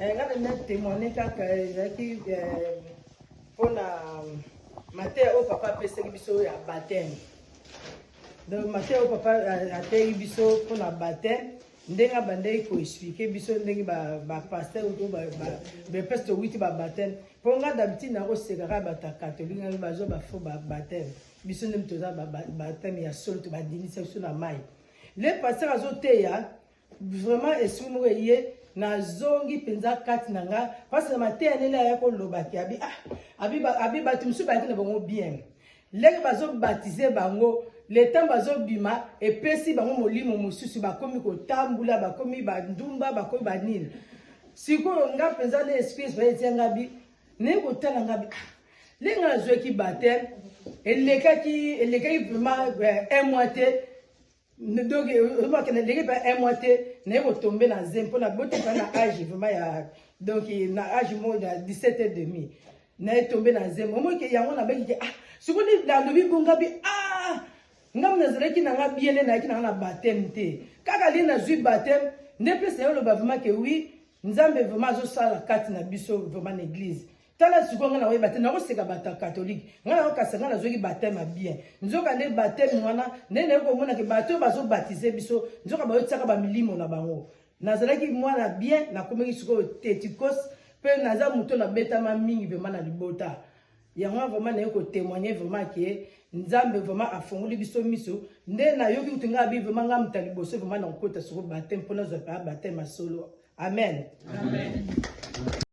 Nga na témoigner kaka ezaki pona matin au papa pesa biso ya baptême. Donc matin au papa ateki biso pona baptême. Ndenga bandai ko expliquer biso ndenge ba pasteur ou ba pasteur 8 ba baptême. Ponga d'habitude na ko sekara ba catholique nga bazo ba fo ba baptême. Biso ndem toza ba baptême ya solo to ba dinisa biso na mai. Le pasteur azoteya vraiment esimo ye na zongi penza kati nanga parce que matin nele ya ko lobaki abi batumsu ba kina bango bien. Leke bazo baptiser bango le temps bazo bima et pesi bango molimo mususu bakomi ko tambula bakomi bandumba bakomi banil. Siko nga penza le esprit ba etenga bi ne ko tala nga bi lenga zoki baptême elekaki vraiment un mois donc on que les pas un mois ne ko tomber na zem pour la botte na âge vraiment ya donc na âge mo de 17h30 na tomber na zem mo ke yango na beki siko ni la lobi bonga bi ngam na zereki na nga biele na kina na baptême te kaka li na zui baptême ne plus c'est le vraiment que oui nzambe vraiment zo sala kati na biso vraiment l'église tala siko nga na we baptême na ko seka bata catholique nga na ko kasanga na zoki baptême bien nzoka ne baptême wana ne ko mona ke bato bazo baptiser biso nzoka ba yotsaka ba milimo na bango nazalaki mwana bien na komeki siko tetikos pe naza muto na betama mingi vraiment na libota yango vraiment na ko témoigner vraiment que nzambe vraiment afongoli biso miso nde na yoki utinga bi vraiment nga mutali boso vraiment na kota siko baptême pona zo pa baptême solo amen.